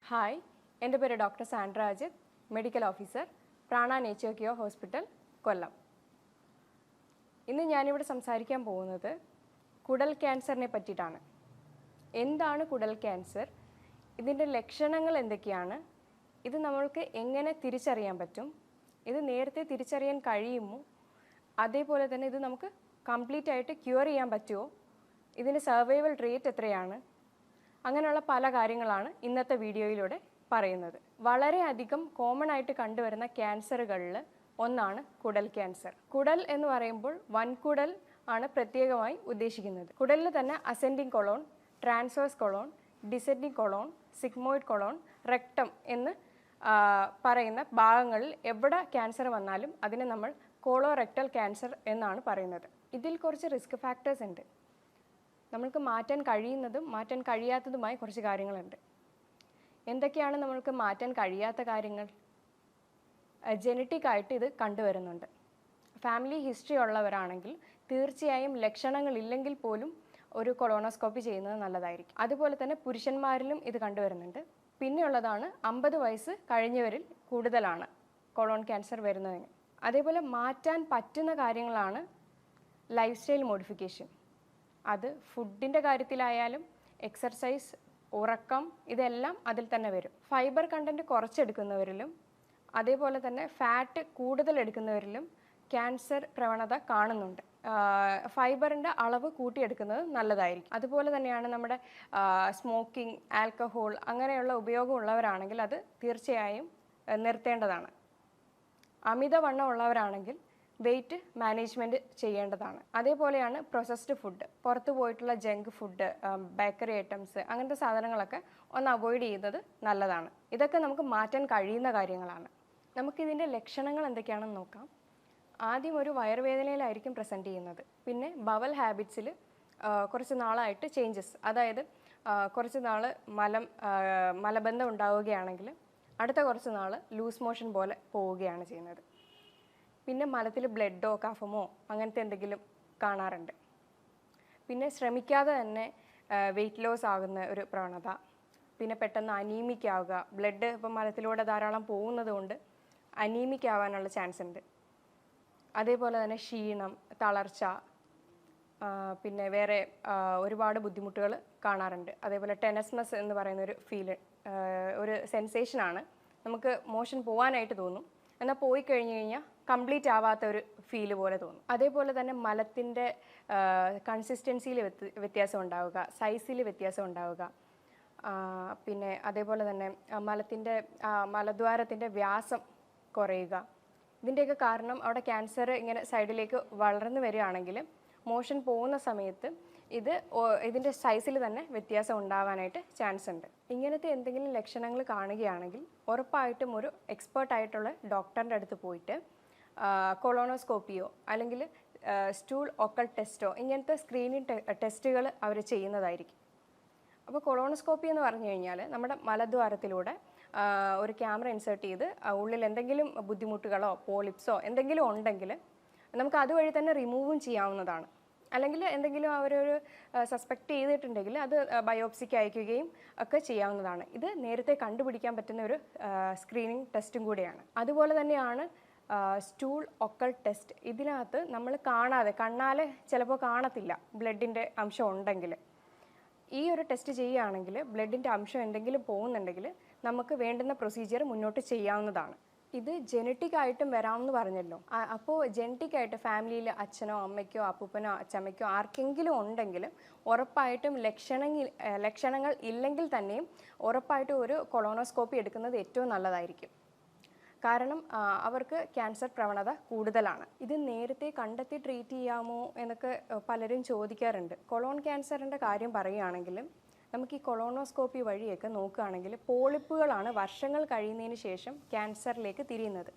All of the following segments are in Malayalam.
ഹായ്, എൻ്റെ പേര് doctor Sandra Ajith, medical officer, Prana nature cure hospital, Kollam. ഇന്ന് ഞാനിവിടെ സംസാരിക്കാൻ പോകുന്നത് കുടൽ ക്യാൻസറിനെ പറ്റിയിട്ടാണ്. എന്താണ് കുടൽ ക്യാൻസർ? ഇതിൻ്റെ ലക്ഷണങ്ങൾ എന്തൊക്കെയാണ്? ഇത് നമ്മൾക്ക് എങ്ങനെ തിരിച്ചറിയാൻ പറ്റും? ഇത് നേരത്തെ തിരിച്ചറിയാൻ കഴിയുമോ? അതേപോലെ തന്നെ ഇത് നമുക്ക് കംപ്ലീറ്റ് ആയിട്ട് ക്യൂർ ചെയ്യാൻ പറ്റുമോ? ഇതിൻ്റെ സർവൈവൽ റേറ്റ് എത്രയാണ്? അങ്ങനെയുള്ള പല കാര്യങ്ങളാണ് ഇന്നത്തെ വീഡിയോയിലൂടെ പറയുന്നത്. വളരെയധികം കോമൺ ആയിട്ട് കണ്ടുവരുന്ന ക്യാൻസറുകളിൽ ഒന്നാണ് കുടൽ ക്യാൻസർ. കുടൽ എന്ന് പറയുമ്പോൾ വൻകുടൽ ആണ് പ്രത്യേകമായി ഉദ്ദേശിക്കുന്നത്. കുടലിൽ തന്നെ ascending colon, transverse colon, descending colon, sigmoid colon, rectum എന്ന് പറയുന്ന ഭാഗങ്ങളിൽ എവിടെ ക്യാൻസർ വന്നാലും അതിനെ നമ്മൾ കോളോറെക്ടൽ ക്യാൻസർ എന്നാണ് പറയുന്നത്. ഇതിൽ കുറച്ച് റിസ്ക് ഫാക്ടേഴ്സ് ഉണ്ട്. നമ്മൾക്ക് മാറ്റാൻ കഴിയുന്നതും മാറ്റാൻ കഴിയാത്തതുമായ കുറച്ച് കാര്യങ്ങളുണ്ട്. എന്തൊക്കെയാണ് നമ്മൾക്ക് മാറ്റാൻ കഴിയാത്ത കാര്യങ്ങൾ? ജനറ്റിക് ആയിട്ട് ഇത് കണ്ടുവരുന്നുണ്ട്. ഫാമിലി ഹിസ്റ്ററി ഉള്ളവരാണെങ്കിൽ തീർച്ചയായും ലക്ഷണങ്ങളില്ലെങ്കിൽ പോലും ഒരു കൊളോണോസ്കോപ്പി ചെയ്യുന്നത് നല്ലതായിരിക്കും. അതുപോലെ തന്നെ പുരുഷന്മാരിലും ഇത് കണ്ടുവരുന്നുണ്ട്. പിന്നെയുള്ളതാണ് 50 വയസ്സ് കഴിഞ്ഞവരിൽ കൂടുതലാണ് കൊളോൺ ക്യാൻസർ വരുന്നതിന്. അതേപോലെ മാറ്റാൻ പറ്റുന്ന കാര്യങ്ങളാണ് ലൈഫ് സ്റ്റൈൽ മോഡിഫിക്കേഷൻ. അത് ഫുഡിൻ്റെ കാര്യത്തിലായാലും എക്സർസൈസ്, ഉറക്കം, ഇതെല്ലാം അതിൽ തന്നെ വരും. ഫൈബർ കണ്ടൻറ്റ് കുറച്ചെടുക്കുന്നവരിലും അതേപോലെ തന്നെ ഫാറ്റ് കൂടുതൽ എടുക്കുന്നവരിലും ക്യാൻസർ പ്രവണത കാണുന്നുണ്ട്. ഫൈബറിൻ്റെ അളവ് കൂട്ടിയെടുക്കുന്നത് നല്ലതായിരിക്കും. അതുപോലെ തന്നെയാണ് നമ്മുടെ സ്മോക്കിംഗ്, ആൽക്കഹോൾ അങ്ങനെയുള്ള ഉപയോഗമുള്ളവരാണെങ്കിൽ അത് തീർച്ചയായും നിർത്തേണ്ടതാണ്. അമിതവണ്ണം ഉള്ളവരാണെങ്കിൽ വെയിറ്റ് മാനേജ്മെൻറ്റ് ചെയ്യേണ്ടതാണ്. അതേപോലെയാണ് പ്രോസസ്ഡ് ഫുഡ്, പുറത്തു പോയിട്ടുള്ള ജങ്ക് ഫുഡ്, ബേക്കറി ഐറ്റംസ്, അങ്ങനത്തെ സാധനങ്ങളൊക്കെ ഒന്ന് അവോയ്ഡ് ചെയ്യുന്നത് നല്ലതാണ്. ഇതൊക്കെ നമുക്ക് മാറ്റാൻ കഴിയുന്ന കാര്യങ്ങളാണ്. നമുക്കിതിൻ്റെ ലക്ഷണങ്ങൾ എന്തൊക്കെയാണെന്ന് നോക്കാം. ആദ്യം ഒരു വയറുവേദനയിലായിരിക്കും പ്രസൻറ്റ് ചെയ്യുന്നത്. പിന്നെ ബവൽ ഹാബിറ്റ്സിൽ കുറച്ച് നാളായിട്ട് ചേഞ്ചസ്, അതായത് കുറച്ച് നാൾ മലബന്ധം ഉണ്ടാവുകയാണെങ്കിൽ അടുത്ത കുറച്ച് നാൾ ലൂസ് മോഷൻ പോലെ പോവുകയാണ് ചെയ്യുന്നത്. പിന്നെ മലത്തിൽ ബ്ലഡോ കഫമോ അങ്ങനത്തെ എന്തെങ്കിലും കാണാറുണ്ട്. പിന്നെ ശ്രമിക്കാതെ തന്നെ വെയിറ്റ് ലോസ് ആകുന്ന ഒരു പ്രവണത. പിന്നെ പെട്ടെന്ന് അനീമിക് ആവുക. ബ്ലഡ് ഇപ്പം മലത്തിലൂടെ ധാരാളം പോകുന്നത് കൊണ്ട് അനീമിക് ആവാനുള്ള ചാൻസ് ഉണ്ട്. അതേപോലെ തന്നെ ക്ഷീണം, തളർച്ച, പിന്നെ വേറെ ഒരുപാട് ബുദ്ധിമുട്ടുകൾ കാണാറുണ്ട്. അതേപോലെ ടെനസ്മസ് എന്ന് പറയുന്ന ഒരു ഒരു സെൻസേഷനാണ്. നമുക്ക് മോഷൻ പോകാനായിട്ട് തോന്നും, എന്നാൽ പോയി കഴിഞ്ഞ് കഴിഞ്ഞാൽ കംപ്ലീറ്റ് ആവാത്ത ഒരു ഫീല് പോലെ തോന്നും. അതേപോലെ തന്നെ മലത്തിൻ്റെ കൺസിസ്റ്റൻസിയിൽ വ്യത്യാസം ഉണ്ടാവുക, സൈസിൽ വ്യത്യാസം ഉണ്ടാവുക. പിന്നെ അതേപോലെ തന്നെ മലദ്വാരത്തിൻ്റെ വ്യാസം കുറയുക. ഇതിൻ്റെയൊക്കെ കാരണം അവിടെ ക്യാൻസർ ഇങ്ങനെ സൈഡിലേക്ക് വളർന്നു വരികയാണെങ്കിൽ മോഷൻ പോകുന്ന സമയത്ത് ഇതിൻ്റെ സൈസിൽ തന്നെ വ്യത്യാസം ഉണ്ടാവാനായിട്ട് ചാൻസ് ഉണ്ട്. ഇങ്ങനത്തെ എന്തെങ്കിലും ലക്ഷണങ്ങൾ കാണുകയാണെങ്കിൽ ഉറപ്പായിട്ടും ഒരു എക്സ്പേർട്ടായിട്ടുള്ള ഡോക്ടറിൻ്റെ അടുത്ത് പോയിട്ട് കൊളോണോസ്കോപ്പിയോ അല്ലെങ്കിൽ സ്റ്റൂൾ ഒക്കൽ ടെസ്റ്റോ ഇങ്ങനത്തെ സ്ക്രീനിങ് ടെസ്റ്റുകൾ അവർ ചെയ്യുന്നതായിരിക്കും. അപ്പോൾ കൊളോണോസ്കോപ്പി എന്ന് പറഞ്ഞു കഴിഞ്ഞാൽ നമ്മുടെ മലദ്വാരത്തിലൂടെ ഒരു ക്യാമറ ഇൻസേർട്ട് ചെയ്ത് ഉള്ളിൽ എന്തെങ്കിലും ബുദ്ധിമുട്ടുകളോ പോളിപ്സോ എന്തെങ്കിലും ഉണ്ടെങ്കിൽ നമുക്ക് അതുവഴി തന്നെ റിമൂവും ചെയ്യാവുന്നതാണ്. അല്ലെങ്കിൽ എന്തെങ്കിലും അവരൊരു സസ്പെക്റ്റ് ചെയ്തിട്ടുണ്ടെങ്കിൽ അത് ബയോപ്സിക്ക് അയക്കുകയും ഒക്കെ ചെയ്യാവുന്നതാണ്. ഇത് നേരത്തെ കണ്ടുപിടിക്കാൻ പറ്റുന്ന ഒരു സ്ക്രീനിങ് ടെസ്റ്റും കൂടിയാണ്. അതുപോലെ തന്നെയാണ് സ്റ്റൂൾ ഒക്കൽ ടെസ്റ്റ്. ഇതിനകത്ത് നമ്മൾ കണ്ണാലെ ചിലപ്പോൾ കാണത്തില്ല ബ്ലഡിൻ്റെ അംശം ഉണ്ടെങ്കിൽ. ഈ ഒരു ടെസ്റ്റ് ചെയ്യുകയാണെങ്കിൽ ബ്ലഡിൻ്റെ അംശം എന്തെങ്കിലും പോകുന്നുണ്ടെങ്കിൽ നമുക്ക് വേണ്ടുന്ന പ്രൊസീജിയർ മുന്നോട്ട് ചെയ്യാവുന്നതാണ്. ഇത് ജനറ്റിക് ആയിട്ടും വരാമെന്ന് പറഞ്ഞല്ലോ. അപ്പോൾ ജനറ്റിക് ആയിട്ട് ഫാമിലിയിൽ അച്ഛനോ അമ്മയ്ക്കോ അപ്പൂപ്പനോ അച്ചമ്മയ്ക്കോ ആർക്കെങ്കിലും ഉണ്ടെങ്കിൽ ഉറപ്പായിട്ടും ലക്ഷണങ്ങൾ ഇല്ലെങ്കിൽ തന്നെയും ഉറപ്പായിട്ടും ഒരു കൊളോണോസ്കോപ്പി എടുക്കുന്നത് ഏറ്റവും നല്ലതായിരിക്കും. കാരണം അവർക്ക് ക്യാൻസർ പ്രവണത കൂടുതലാണ്. ഇത് നേരത്തെ കണ്ടെത്തി ട്രീറ്റ് ചെയ്യാമോ എന്നൊക്കെ പലരും ചോദിക്കാറുണ്ട്. കൊളോൺ ക്യാൻസറിൻ്റെ കാര്യം പറയുകയാണെങ്കിൽ നമുക്ക് ഈ കൊളോണോസ്കോപ്പി വഴിയൊക്കെ നോക്കുകയാണെങ്കിൽ പോളിപ്പുകളാണ് വർഷങ്ങൾ കഴിയുന്നതിന് ശേഷം ക്യാൻസറിലേക്ക് തിരിയുന്നത്.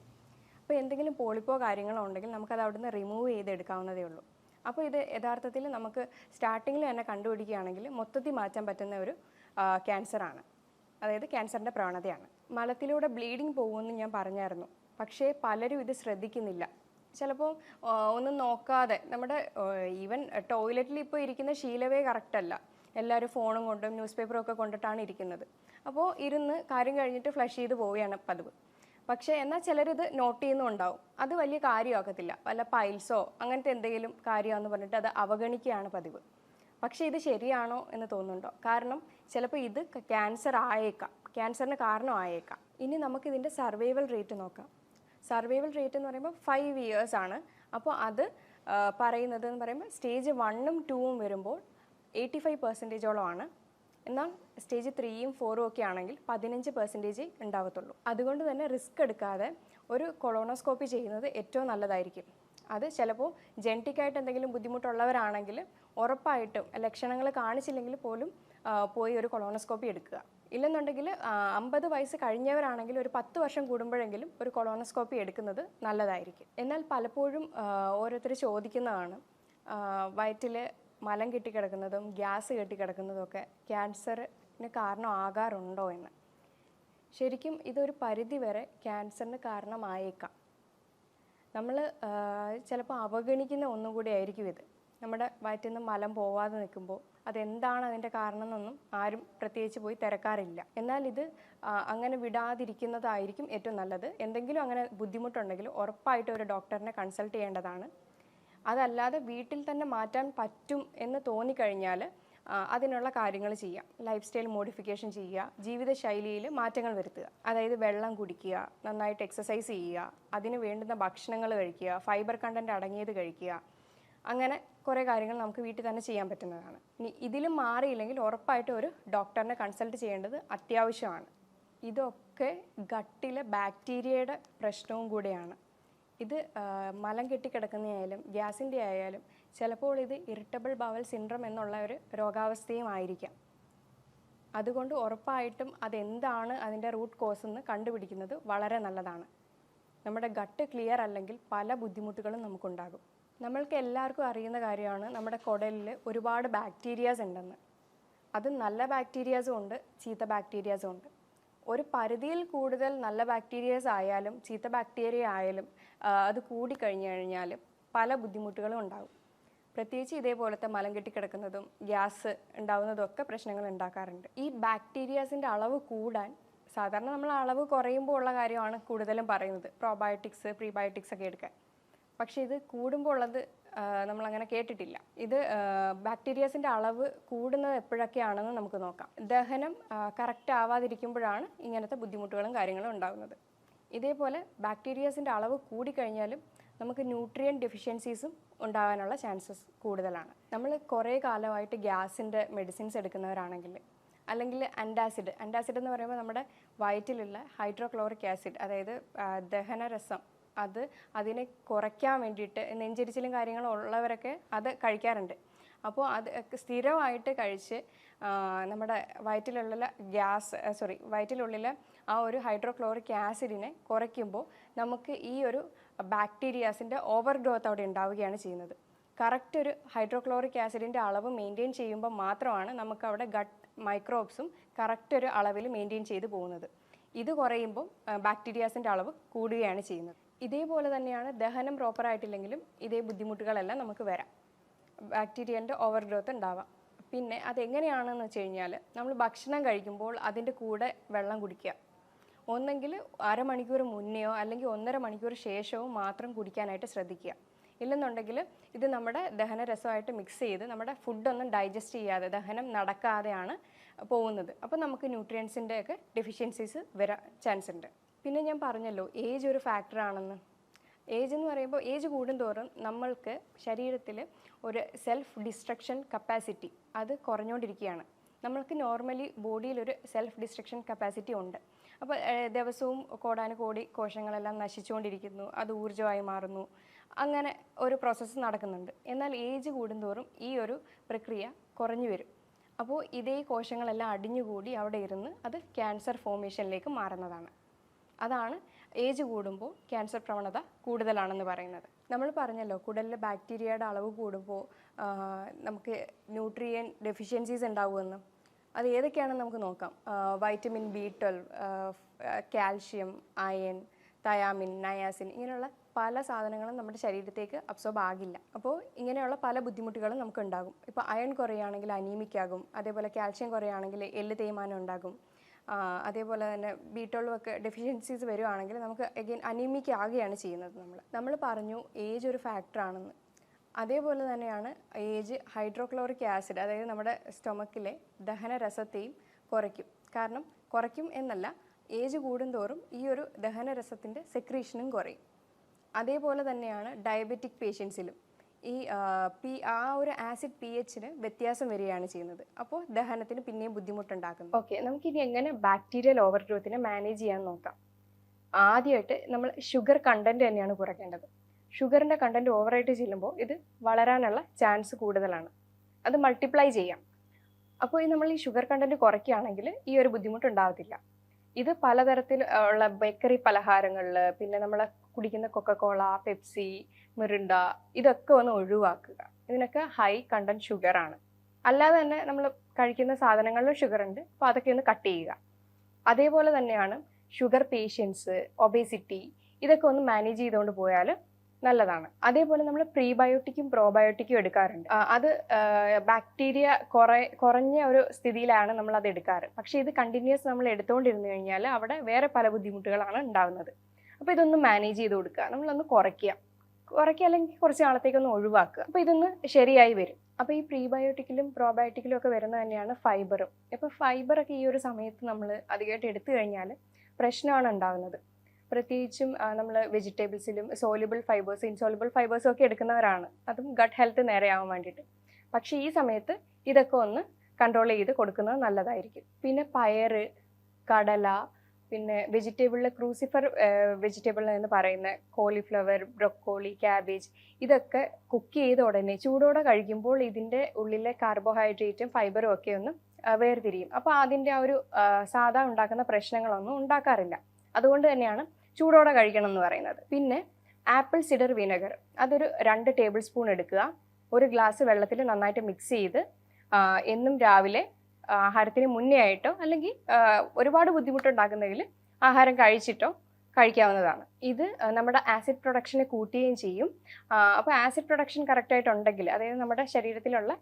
അപ്പോൾ എന്തെങ്കിലും പോളിപ്പോ കാര്യങ്ങളോ ഉണ്ടെങ്കിൽ നമുക്കത് അവിടുന്ന് റിമൂവ് ചെയ്തെടുക്കാവുന്നതേ ഉള്ളൂ. അപ്പോൾ ഇത് യഥാർത്ഥത്തിൽ നമുക്ക് സ്റ്റാർട്ടിങ്ങിൽ തന്നെ കണ്ടുപിടിക്കുകയാണെങ്കിൽ മൊത്തത്തിൽ മാറ്റാൻ പറ്റുന്ന ഒരു ക്യാൻസറാണ്, അതായത് ക്യാൻസറിൻ്റെ പ്രവണതയാണ്. മലത്തിലൂടെ ബ്ലീഡിങ് പോകുമെന്ന് ഞാൻ പറഞ്ഞായിരുന്നു. പക്ഷേ പലരും ഇത് ശ്രദ്ധിക്കുന്നില്ല. ചിലപ്പോൾ ഒന്നും നോക്കാതെ നമ്മുടെ ഈവൻ ടോയ്ലറ്റിൽ ഇപ്പോൾ ഇരിക്കുന്ന ശീലവേ കറക്റ്റല്ല. എല്ലാവരും ഫോണും കൊണ്ടും ന്യൂസ് പേപ്പറും ഒക്കെ കൊണ്ടിട്ടാണ് ഇരിക്കുന്നത്. അപ്പോൾ ഇരുന്ന് കാര്യം കഴിഞ്ഞിട്ട് ഫ്ലഷ് ചെയ്ത് പോവുകയാണ് പതിവ്. പക്ഷേ എന്നാൽ ചിലരിത് നോട്ട് ചെയ്യുന്നുണ്ടാവും. അത് വലിയ കാര്യമാക്കത്തില്ല, വല്ല പൈൽസോ അങ്ങനത്തെ എന്തെങ്കിലും കാര്യമാണെന്ന് പറഞ്ഞിട്ട് അത് അവഗണിക്കുകയാണ് പതിവ്. പക്ഷേ ഇത് ശരിയാണോ എന്ന് തോന്നുന്നുണ്ടോ? കാരണം ചിലപ്പോൾ ഇത് ക്യാൻസർ ആയേക്കാം, ക്യാൻസറിന് കാരണമായേക്കാം. ഇനി നമുക്കിതിൻ്റെ സർവൈവൽ റേറ്റ് നോക്കാം. സർവൈവൽ റേറ്റ് എന്ന് പറയുമ്പോൾ 5 years ആണ്. അപ്പോൾ അത് പറയുന്നത് എന്ന് പറയുമ്പോൾ സ്റ്റേജ് 1ഉം 2ഉം വരുമ്പോൾ 85%ഓളമാണ്. എന്നാൽ സ്റ്റേജ് 3ഉം 4ഉം ഒക്കെ ആണെങ്കിൽ 15% ഉണ്ടാവത്തുള്ളൂ. അതുകൊണ്ട് തന്നെ റിസ്ക് എടുക്കാതെ ഒരു കൊളോണോസ്കോപ്പി ചെയ്യുന്നത് ഏറ്റവും നല്ലതായിരിക്കും. അത് ചിലപ്പോൾ ജെനറ്റിക്കായിട്ട് എന്തെങ്കിലും ബുദ്ധിമുട്ടുള്ളവരാണെങ്കിൽ ഉറപ്പായിട്ടും ലക്ഷണങ്ങൾ കാണിച്ചില്ലെങ്കിൽ പോലും പോയി ഒരു കൊളോണോസ്കോപ്പി എടുക്കുക. ഇല്ലെന്നുണ്ടെങ്കിൽ 50 വയസ്സ് കഴിഞ്ഞവരാണെങ്കിൽ ഒരു 10 വർഷം കൂടുമ്പോഴെങ്കിലും ഒരു കൊളോണോസ്കോപ്പി എടുക്കുന്നത് നല്ലതായിരിക്കും. എന്നാൽ പലപ്പോഴും ഓരോരുത്തർ ചോദിക്കുന്നതാണ്, വയറ്റിൽ മലം കെട്ടിക്കിടക്കുന്നതും ഗ്യാസ് കെട്ടിക്കിടക്കുന്നതും ഒക്കെ ക്യാൻസറിന് കാരണമാകാറുണ്ടോ എന്ന്. ശരിക്കും ഇതൊരു പരിധി വരെ ക്യാൻസറിന് കാരണമായേക്കാം. നമ്മൾ ചിലപ്പോൾ അവഗണിക്കുന്ന ഒന്നും കൂടി ആയിരിക്കും ഇത്. നമ്മുടെ വയറ്റിൽ നിന്ന് മലം പോവാതെ നിൽക്കുമ്പോൾ അതെന്താണ് അതിൻ്റെ കാരണം എന്നൊന്നും ആരും പ്രത്യേകിച്ച് പോയി തിരക്കാറില്ല. എന്നാൽ ഇത് അങ്ങനെ വിടാതിരിക്കുന്നതായിരിക്കും ഏറ്റവും നല്ലത്. എന്തെങ്കിലും അങ്ങനെ ബുദ്ധിമുട്ടുണ്ടെങ്കിൽ ഉറപ്പായിട്ടും ഒരു ഡോക്ടറിനെ കൺസൾട്ട് ചെയ്യേണ്ടതാണ്. അതല്ലാതെ വീട്ടിൽ തന്നെ മാറ്റാൻ പറ്റും എന്ന് തോന്നിക്കഴിഞ്ഞാൽ അതിനുള്ള കാര്യങ്ങൾ ചെയ്യുക. ലൈഫ് സ്റ്റൈൽ മോഡിഫിക്കേഷൻ ചെയ്യുക, ജീവിതശൈലിയിൽ മാറ്റങ്ങൾ വരുത്തുക. അതായത് വെള്ളം കുടിക്കുക, നന്നായിട്ട് എക്സസൈസ് ചെയ്യുക, അതിന് വേണ്ടുന്ന ഭക്ഷണങ്ങൾ കഴിക്കുക, ഫൈബർ കണ്ടൻറ്റ് അടങ്ങിയത് കഴിക്കുക. അങ്ങനെ കുറേ കാര്യങ്ങൾ നമുക്ക് വീട്ടിൽ തന്നെ ചെയ്യാൻ പറ്റുന്നതാണ്. ഇനി ഇതിലും മാറിയില്ലെങ്കിൽ ഉറപ്പായിട്ടും ഒരു ഡോക്ടറിനെ കൺസൾട്ട് ചെയ്യേണ്ടത് അത്യാവശ്യമാണ്. ഇതൊക്കെ ഗട്ടിലെ ബാക്ടീരിയയുടെ പ്രശ്നവും കൂടെയാണ്. ഇത് മലം കെട്ടിക്കിടക്കുന്നതായാലും ഗ്യാസിൻ്റെ ആയാലും ചിലപ്പോൾ ഇത് ഇറിറ്റബിൾ ബവൽ സിൻഡ്രം എന്നുള്ള ഒരു രോഗാവസ്ഥയും ആയിരിക്കാം. അതുകൊണ്ട് ഉറപ്പായിട്ടും അതെന്താണ് അതിൻ്റെ റൂട്ട് കോസ് എന്ന് കണ്ടുപിടിക്കുന്നത് വളരെ നല്ലതാണ്. നമ്മുടെ ഗട്ട് ക്ലിയർ അല്ലെങ്കിൽ പല ബുദ്ധിമുട്ടുകളും നമുക്കുണ്ടാകും. നമ്മൾക്ക് എല്ലാവർക്കും അറിയുന്ന കാര്യമാണ് നമ്മുടെ കുടലിൽ ഒരുപാട് ബാക്ടീരിയാസ് ഉണ്ടെന്ന്. അത് നല്ല ബാക്ടീരിയാസും ഉണ്ട്, ചീത്ത ബാക്ടീരിയാസും ഉണ്ട്. ഒരു പരിധിയിൽ കൂടുതൽ നല്ല ബാക്ടീരിയാസ് ആയാലും ചീത്ത ബാക്ടീരിയ ആയാലും അത് കൂടിക്കഴിഞ്ഞു കഴിഞ്ഞാൽ പല ബുദ്ധിമുട്ടുകളും ഉണ്ടാകും. പ്രത്യേകിച്ച് ഇതേപോലത്തെ മലം കെട്ടിക്കിടക്കുന്നതും ഗ്യാസ് ഉണ്ടാകുന്നതും ഒക്കെ പ്രശ്നങ്ങൾ ഉണ്ടാക്കാറുണ്ട്. ഈ ബാക്ടീരിയാസിൻ്റെ അളവ് കൂടാൻ സാധാരണ നമ്മൾ അളവ് കുറയുമ്പോൾ ഉള്ള കാര്യമാണ് കൂടുതലും പറയുന്നത്, പ്രോബയോട്ടിക്സ് പ്രീബയോട്ടിക്സ് ഒക്കെ എടുക്കാൻ. പക്ഷേ ഇത് കൂടുമ്പോൾ ഉള്ളത് നമ്മളങ്ങനെ കേട്ടിട്ടില്ല. ഇത് ബാക്ടീരിയാസിൻ്റെ അളവ് കൂടുന്നത് എപ്പോഴൊക്കെയാണെന്ന് നമുക്ക് നോക്കാം. ദഹനം കറക്റ്റ് ആവാതിരിക്കുമ്പോഴാണ് ഇങ്ങനത്തെ ബുദ്ധിമുട്ടുകളും കാര്യങ്ങളും ഉണ്ടാകുന്നത്. ഇതേപോലെ ബാക്ടീരിയാസിൻ്റെ അളവ് കൂടിക്കഴിഞ്ഞാലും നമുക്ക് ന്യൂട്രിയൻ ഡെഫിഷ്യൻസീസും ഉണ്ടാകാനുള്ള ചാൻസസ് കൂടുതലാണ്. നമ്മൾ കുറേ കാലമായിട്ട് ഗ്യാസിൻ്റെ മെഡിസിൻസ് എടുക്കുന്നവരാണെങ്കിൽ, അല്ലെങ്കിൽ ആൻറ്റാസിഡ് എന്ന് പറയുമ്പോൾ നമ്മുടെ വയറ്റിലുള്ള ഹൈഡ്രോക്ലോറിക് ആസിഡ്, അതായത് ദഹനരസം, അതിനെ കുറയ്ക്കാൻ വേണ്ടിയിട്ട് നെഞ്ചരിച്ചിലും കാര്യങ്ങളും ഉള്ളവരൊക്കെ അത് കഴിക്കാറുണ്ട്. അപ്പോൾ അത് സ്ഥിരമായിട്ട് കഴിച്ച് നമ്മുടെ വയറ്റിലുള്ളിൽ ആ ഒരു ഹൈഡ്രോക്ലോറിക് ആസിഡിനെ കുറയ്ക്കുമ്പോൾ നമുക്ക് ഈ ഒരു ബാക്ടീരിയാസിൻ്റെ ഓവർ ഗ്രോത്ത് അവിടെ ഉണ്ടാവുകയാണ് ചെയ്യുന്നത്. കറക്റ്റ് ഒരു ഹൈഡ്രോക്ലോറിക് ആസിഡിൻ്റെ അളവ് മെയിൻറ്റെയിൻ ചെയ്യുമ്പോൾ മാത്രമാണ് നമുക്ക് അവിടെ ഗട്ട് മൈക്രോബ്സും കറക്റ്റ് ഒരു അളവിൽ മെയിൻറ്റെയിൻ ചെയ്ത് പോകുന്നത്. ഇത് കുറയുമ്പോൾ ബാക്ടീരിയാസിൻ്റെ അളവ് കൂടുകയാണ് ചെയ്യുന്നത്. ഇതേപോലെ തന്നെയാണ് ദഹനം പ്രോപ്പറായിട്ടില്ലെങ്കിലും ഇതേ ബുദ്ധിമുട്ടുകളെല്ലാം നമുക്ക് വരാം, ബാക്ടീരിയൻ്റെ ഓവർ ഗ്രോത്ത് ഉണ്ടാവാം. പിന്നെ അതെങ്ങനെയാണെന്ന് വെച്ച് കഴിഞ്ഞാൽ നമ്മൾ ഭക്ഷണം കഴിക്കുമ്പോൾ അതിൻ്റെ കൂടെ വെള്ളം കുടിക്കുക. ഒന്നെങ്കിൽ അരമണിക്കൂർ മുന്നെയോ അല്ലെങ്കിൽ 1.5 മണിക്കൂർ ശേഷമോ മാത്രം കുടിക്കാനായിട്ട് ശ്രദ്ധിക്കുക. ഇല്ലെന്നുണ്ടെങ്കിൽ ഇത് നമ്മുടെ ദഹനരസമായിട്ട് മിക്സ് ചെയ്ത് നമ്മുടെ ഫുഡൊന്നും ഡൈജസ്റ്റ് ചെയ്യാതെ ദഹനം നടക്കാതെയാണ് പോകുന്നത്. അപ്പോൾ നമുക്ക് ന്യൂട്രിയൻസിൻ്റെ ഒക്കെ ഡെഫിഷ്യൻസീസ് വരാൻ ചാൻസ് ഉണ്ട്. പിന്നെ ഞാൻ പറഞ്ഞല്ലോ ഏജ് ഒരു ഫാക്ടറാണെന്ന്. ഏജ് എന്ന് പറയുമ്പോൾ ഏജ് കൂടുന്തോറും നമ്മൾക്ക് ശരീരത്തിൽ ഒരു സെൽഫ് ഡിസ്ട്രക്ഷൻ കപ്പാസിറ്റി അത് കുറഞ്ഞുകൊണ്ടിരിക്കുകയാണ്. നമ്മൾക്ക് നോർമലി ബോഡിയിലൊരു സെൽഫ് ഡിസ്ട്രക്ഷൻ കപ്പാസിറ്റി ഉണ്ട്. അപ്പോൾ ദിവസവും കോടാനുകോടി കോശങ്ങളെല്ലാം നശിച്ചുകൊണ്ടിരിക്കുന്നു, അത് ഊർജ്ജമായി മാറുന്നു, അങ്ങനെ ഒരു പ്രോസസ്സ് നടക്കുന്നുണ്ട്. എന്നാൽ ഏജ് കൂടുന്തോറും ഈ ഒരു പ്രക്രിയ കുറഞ്ഞു വരും. അപ്പോൾ ഇതേ കോശങ്ങളെല്ലാം അടിഞ്ഞുകൂടി അവിടെ ഇരുന്ന് അത് ക്യാൻസർ ഫോർമേഷനിലേക്ക് മാറുന്നതാണ്. അതാണ് ഏജ് കൂടുമ്പോൾ ക്യാൻസർ പ്രവണത കൂടുതലാണെന്ന് പറയുന്നത്. നമ്മൾ പറഞ്ഞല്ലോ കുടലിലെ ബാക്ടീരിയയുടെ അളവ് കൂടുമ്പോൾ നമുക്ക് ന്യൂട്രിയൻ ഡെഫിഷ്യൻസീസ് ഉണ്ടാവുമെന്ന്. അത് ഏതൊക്കെയാണെന്ന് നമുക്ക് നോക്കാം. Vitamin B12, calcium, iron, thiamine, niacin, ഇങ്ങനെയുള്ള പല സാധനങ്ങളും നമ്മുടെ ശരീരത്തേക്ക് അബ്സോർബ് ആകില്ല. അപ്പോൾ ഇങ്ങനെയുള്ള പല ബുദ്ധിമുട്ടുകളും നമുക്ക് ഉണ്ടാകും. ഇപ്പോൾ അയൺ കുറയുകയാണെങ്കിൽ അനീമിക് ആകും, അതേപോലെ കാൽഷ്യം കുറയുകയാണെങ്കിൽ എല്ല് തേയ്മാനം ഉണ്ടാകും, അതേപോലെ തന്നെ B12 ഒക്കെ ഡെഫിഷ്യൻസീസ് വരുവാണെങ്കിൽ നമുക്ക് അഗെയിൻ അനീമിക് ആകുകയാണ് ചെയ്യുന്നത്. നമ്മൾ പറഞ്ഞു ഏജ് ഒരു ഫാക്ടറാണെന്ന്. അതേപോലെ തന്നെയാണ് ഏജ് ഹൈഡ്രോക്ലോറിക് ആസിഡ്, അതായത് നമ്മുടെ സ്റ്റൊമക്കിലെ ദഹനരസത്തെയും കുറയ്ക്കും. കാരണം കുറയ്ക്കും എന്നല്ല, ഏജ് കൂടുന്തോറും ഈ ഒരു ദഹനരസത്തിൻ്റെ സെക്രീഷനും കുറയും. അതേപോലെ തന്നെയാണ് ഡയബറ്റിക് പേഷ്യൻസിലും ആ ഒരു ആസിഡ് pHന് വ്യത്യാസം വരികയാണ് ചെയ്യുന്നത്. അപ്പോൾ ദഹനത്തിന് പിന്നെയും ബുദ്ധിമുട്ടുണ്ടാക്കുന്നു. ഓക്കെ, നമുക്കിനി എങ്ങനെ ബാക്ടീരിയൽ ഓവർ ഗ്രോത്തിനെ മാനേജ് ചെയ്യാൻ നോക്കാം. ആദ്യമായിട്ട് നമ്മൾ ഷുഗർ കണ്ടന്റ് തന്നെയാണ് കുറയ്ക്കേണ്ടത്. ഷുഗറിൻ്റെ കണ്ടന്റ് ഓവറായിട്ട് ചെല്ലുമ്പോൾ ഇത് വളരാനുള്ള ചാൻസ് കൂടുതലാണ്, അത് മൾട്ടിപ്ലൈ ചെയ്യാം. അപ്പോൾ നമ്മൾ ഈ ഷുഗർ കണ്ടന്റ് കുറയ്ക്കുകയാണെങ്കിൽ ഈ ഒരു ബുദ്ധിമുട്ടുണ്ടാകത്തില്ല. ഇത് പലതരത്തിൽ ഉള്ള ബേക്കറി പലഹാരങ്ങളിൽ, പിന്നെ നമ്മൾ കുടിക്കുന്ന കൊക്കക്കോള, പെപ്സി, മിറിണ്ട, ഇതൊക്കെ ഒന്ന് ഒഴിവാക്കുക. ഇതിനൊക്കെ ഹൈ കണ്ടന്റ് ഷുഗറാണ്. അല്ലാതെ തന്നെ നമ്മൾ കഴിക്കുന്ന സാധനങ്ങളിലും ഷുഗർ ഉണ്ട്, അപ്പോൾ അതൊക്കെ ഒന്ന് കട്ട് ചെയ്യുക. അതേപോലെ തന്നെയാണ് ഷുഗർ പേഷ്യൻസ്, ഒബേസിറ്റി, ഇതൊക്കെ ഒന്ന് മാനേജ് ചെയ്തുകൊണ്ട് പോയാൽ നല്ലതാണ്. അതേപോലെ നമ്മൾ പ്രീബയോട്ടിക്കും പ്രോബയോട്ടിക്കും എടുക്കാറുണ്ട്. അത് ബാക്ടീരിയ കുറഞ്ഞ ഒരു സ്ഥിതിയിലാണ് നമ്മൾ അത് എടുക്കാറ്. പക്ഷേ ഇത് കണ്ടിന്യൂസ് നമ്മൾ എടുത്തുകൊണ്ടിരുന്നു കഴിഞ്ഞാൽ അവിടെ വേറെ പല ബുദ്ധിമുട്ടുകളാണ് ഉണ്ടാകുന്നത്. അപ്പോൾ ഇതൊന്ന് മാനേജ് ചെയ്ത് കൊടുക്കുക, നമ്മളൊന്ന് കുറയ്ക്കുക അല്ലെങ്കിൽ കുറച്ച് നാളത്തേക്കൊന്ന് ഒഴിവാക്കുക. അപ്പോൾ ഇതൊന്ന് ശരിയായി വരും. അപ്പോൾ ഈ പ്രീബയോട്ടിക്കിലും പ്രോബയോട്ടിക്കിലും ഒക്കെ വരുന്നത് തന്നെയാണ് ഫൈബറും. ഇപ്പോൾ ഫൈബറൊക്കെ ഈ ഒരു സമയത്ത് നമ്മൾ അധികമായിട്ട് എടുത്തു കഴിഞ്ഞാൽ പ്രശ്നമാണ് ഉണ്ടാകുന്നത്. പ്രത്യേകിച്ചും നമ്മൾ വെജിറ്റബിൾസിലും സോല്യുബിൾ ഫൈബേഴ്സ്, ഇൻസോല്യുബിൾ ഫൈബേഴ്സും ഒക്കെ എടുക്കുന്നവരാണ്, അതും ഗട്ട് ഹെൽത്ത് നേരെയാവാൻ വേണ്ടിയിട്ട്. പക്ഷേ ഈ സമയത്ത് ഇതൊക്കെ ഒന്ന് കൺട്രോൾ ചെയ്ത് കൊടുക്കുന്നത് നല്ലതായിരിക്കും. പിന്നെ പയറ്, കടല, പിന്നെ വെജിറ്റബിളിൽ ക്രൂസിഫർ വെജിറ്റബിൾ എന്ന് പറയുന്ന കോളിഫ്ലവർ, ബ്രൊക്കോളി, ക്യാബേജ്, ഇതൊക്കെ കുക്ക് ചെയ്ത ഉടനെ ചൂടോടെ കഴിക്കുമ്പോൾ ഇതിൻ്റെ ഉള്ളിലെ കാർബോഹൈഡ്രേറ്റും ഫൈബറും ഒക്കെ ഒന്ന് വേർതിരിയും. അപ്പോൾ അതിൻ്റെ ആ ഒരു സാധാ ഉണ്ടാക്കുന്ന പ്രശ്നങ്ങളൊന്നും ഉണ്ടാക്കാറില്ല. അതുകൊണ്ട് തന്നെയാണ് ചൂടോടെ കഴിക്കണം എന്ന് പറയുന്നത്. പിന്നെ ആപ്പിൾ സിഡർ വിനെഗർ, അതൊരു 2 ടേബിൾ സ്പൂൺ എടുക്കുക. 1 ഗ്ലാസ് വെള്ളത്തിൽ നന്നായിട്ട് മിക്സ് ചെയ്ത് എന്നും രാവിലെ ആഹാരത്തിന് മുന്നേ ആയിട്ടോ അല്ലെങ്കിൽ ഒരുപാട് ബുദ്ധിമുട്ടുണ്ടാക്കുന്നെങ്കിൽ ആഹാരം കഴിച്ചിട്ടോ കഴിക്കാവുന്നതാണ്. ഇത് നമ്മുടെ ആസിഡ് പ്രൊഡക്ഷനെ കൂട്ടുകയും ചെയ്യും. അപ്പോൾ ആസിഡ് പ്രൊഡക്ഷൻ കറക്റ്റായിട്ടുണ്ടെങ്കിൽ, അതായത് നമ്മുടെ ശരീരത്തിലുള്ള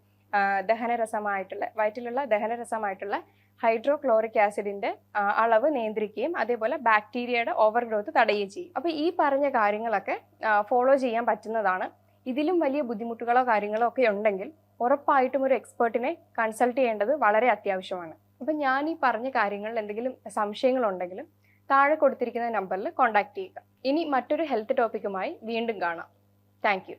വയറ്റിലുള്ള ദഹനരസമായിട്ടുള്ള ഹൈഡ്രോക്ലോറിക് ആസിഡിൻ്റെ അളവ് നിയന്ത്രിക്കുകയും അതേപോലെ ബാക്ടീരിയയുടെ ഓവർ ഗ്രോത്ത് തടയുകയും ചെയ്യും. അപ്പോൾ ഈ പറഞ്ഞ കാര്യങ്ങളൊക്കെ ഫോളോ ചെയ്യാൻ പറ്റുന്നതാണ്. ഇതിലും വലിയ ബുദ്ധിമുട്ടുകളോ കാര്യങ്ങളോ ഒക്കെ ഉണ്ടെങ്കിൽ ഉറപ്പായിട്ടും ഒരു എക്സ്പേർട്ടിനെ കൺസൾട്ട് ചെയ്യേണ്ടത് വളരെ അത്യാവശ്യമാണ്. അപ്പം ഞാൻ ഈ പറഞ്ഞ കാര്യങ്ങളിൽ എന്തെങ്കിലും സംശയങ്ങളുണ്ടെങ്കിലും താഴെ കൊടുത്തിരിക്കുന്ന നമ്പറിൽ കോൺടാക്ട് ചെയ്യുക. ഇനി മറ്റൊരു ഹെൽത്ത് ടോപ്പിക്കുമായി വീണ്ടും കാണാം. Thank you.